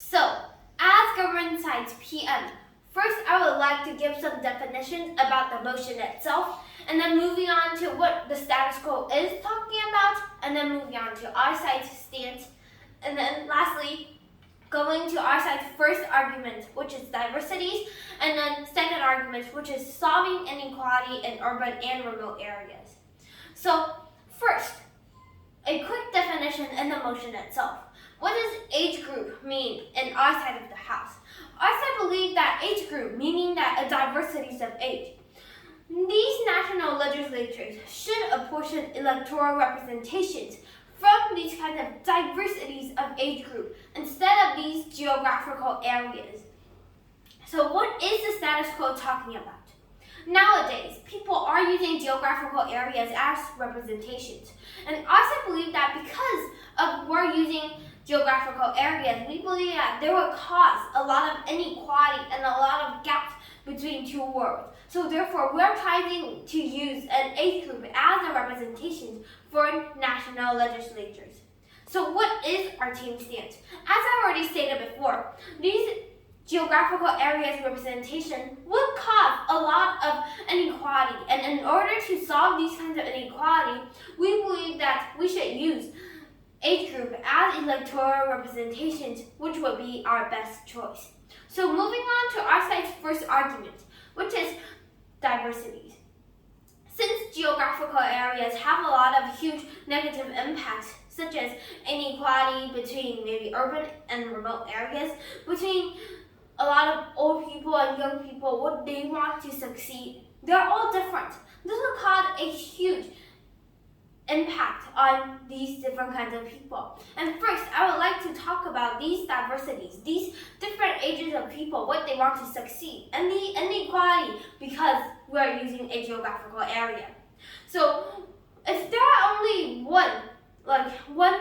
So, as government science PM, first I would like to give some definitions about the motion itself, and then moving on to what the status quo is talking about, and then moving on to our side's stance, and then lastly, going to our side's first argument, which is diversities, and then second argument, which is solving inequality in urban and remote areas. So, first, a quick definition in the motion itself. What does age group mean in our side of the house? Our side believe that age group, meaning that a diversities of age. These national legislatures should apportion electoral representations from these kinds of diversities of age group instead of these geographical areas. So what is the status quo talking about? Nowadays, people are using geographical areas as representations. And our side believe that because of we're using geographical areas, we believe that there will cause a lot of inequality and a lot of gaps between two worlds. So therefore, we're trying to use an age group as a representation for national legislatures. So what is our team stance? As I already stated before, these geographical areas representation would cause a lot of inequality, and in order to solve these kinds of inequality, we believe that we should use age group as electoral representations, which would be our best choice. So moving on to our side's first argument, which is diversities. Since geographical areas have a lot of huge negative impacts, such as inequality between maybe urban and remote areas, between a lot of old people and young people, what they want to succeed, they're all different. This will cause a huge impact on these different kinds of people. And first, I would like to talk about these diversities, these different ages of people, what they want to succeed, and the inequality because we're using a geographical area. So, if there are only one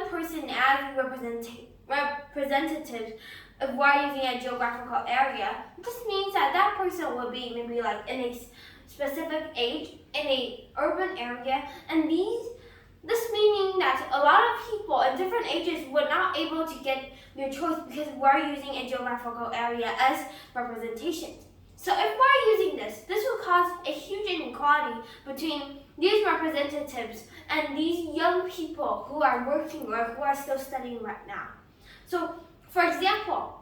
person as representative, if we're using a geographical area, this means that that person will be maybe like in a specific age, in a urban area, and this meaning that a lot of people in different ages were not able to get their choice because we're using a geographical area as representation. So if we're using this will cause a huge inequality between these representatives and these young people who are working or who are still studying right now. So, for example,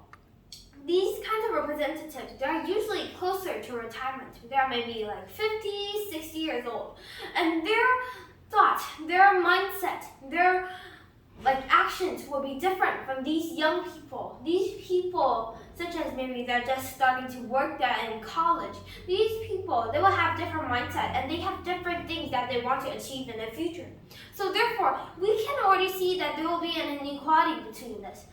these kinds of representatives, they're usually closer to retirement. They're maybe like 50, 60 years old. And their thought, their mindset, their actions will be different from these young people. These people, such as maybe they're just starting to work there in college. These people, they will have different mindset and they have different things that they want to achieve in the future. So therefore, we can already see that there will be an inequality between this.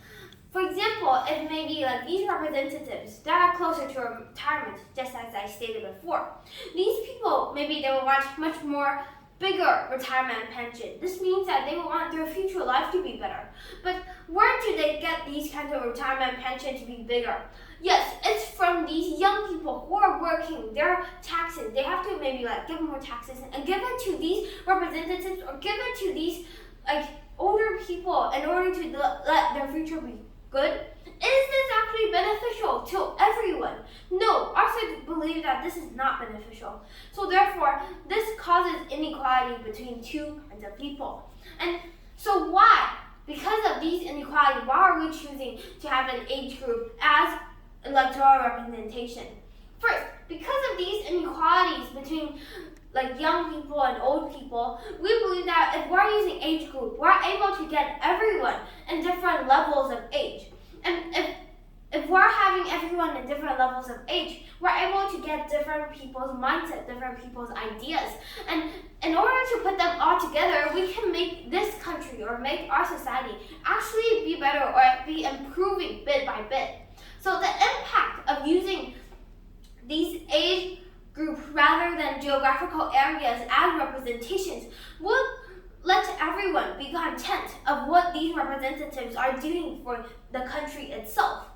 For example, if maybe these representatives that are closer to retirement, just as I stated before, these people maybe they will want much more bigger retirement pension. This means that they will want their future life to be better. But where do they get these kinds of retirement pension to be bigger? Yes, it's from these young people who are working, their taxes. They have to maybe give more taxes and give it to these representatives or give it to these older people in order to let their future be good. Is this actually beneficial to everyone? No, our side believe that this is not beneficial. So therefore, this causes inequality between two kinds of people. And so why? Because of these inequality, why are we choosing to have an age group as electoral representation? First, because of these inequalities between young people and old people, we believe that if we're using age group, we're able to get everyone in different levels of age. And if we're having everyone in different levels of age, we're able to get different people's mindset, different people's ideas. And in order to put them all together, we can make this country or make our society actually be better or be improving bit by bit. So the impact of using these age groups rather than geographical areas as representations would let everyone be content of what these representatives are doing for the country itself.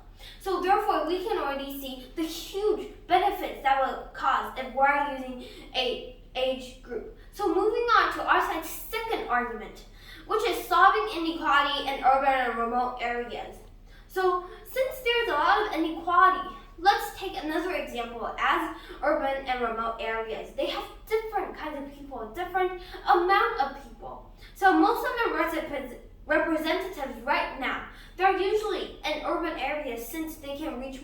So therefore, we can already see the huge benefits that will cause if we're using an age group. So moving on to our side's second argument, which is solving inequality in urban and remote areas. So since there's a lot of inequality, let's take another example as urban and remote areas. They have different kinds of people, different amount of people. So most of the representatives right now, they're usually in urban areas since they can reach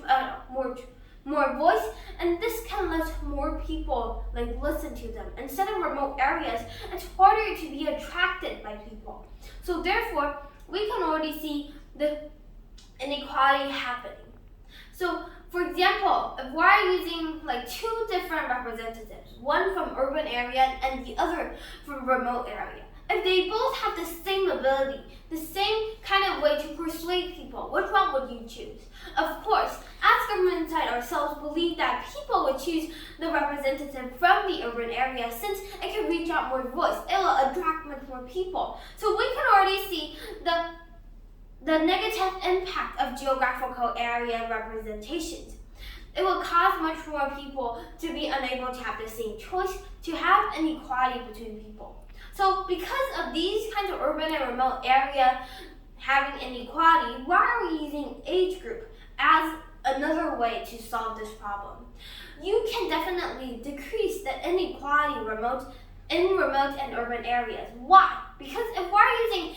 more voice, and this can let more people listen to them. Instead of remote areas, it's harder to be attracted by people. So therefore, we can already see the inequality happening. So for example, if we're using two different representatives, one from urban area and the other from remote area, if they both have the same ability, the same kind of way to persuade people, which one would you choose? Of course, as government side ourselves believe that people would choose the representative from the urban area since it can reach out more voice, it will attract much more people. So we can already see the negative impact of geographical area representations. It will cause much more people to be unable to have the same choice, to have inequality between people. So because of these kinds of urban and remote area having inequality, why are we using age group as another way to solve this problem? You can definitely decrease the inequality in remote and urban areas. Why? Because if we're using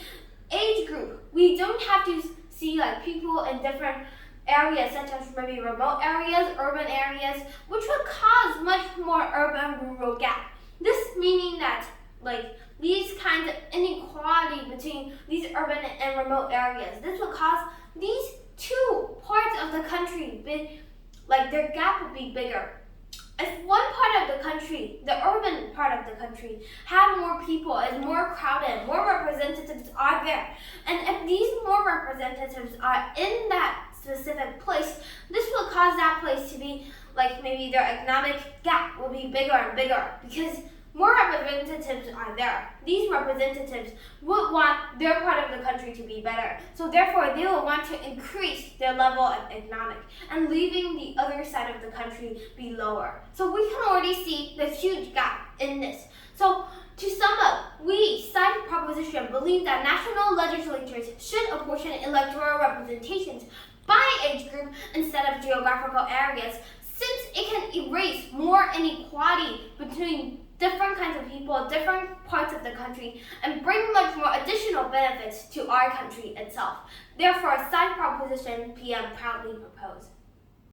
age group, we don't have to see people in different areas such as maybe remote areas, urban areas, which would cause much more urban-rural gap. This meaning that these kinds of inequality between these urban and remote areas, this would cause these two parts of the country their gap would be bigger. If one part of the country, the urban part of the country, had more people, is more crowded, more representatives are there, and if these more representatives are in that specific place, this will cause that place to be maybe their economic gap will be bigger and bigger because more representatives are there. These representatives would want their part of the country to be better. So therefore, they will want to increase their level of economic and leaving the other side of the country be lower. So we can already see the huge gap in this. So to sum up, we, side proposition, believe that national legislatures should apportion electoral representations by age group instead of geographical areas, since it can erase more inequality between different kinds of people, different parts of the country, and bring much more additional benefits to our country itself. Therefore, side proposition PM proudly propose.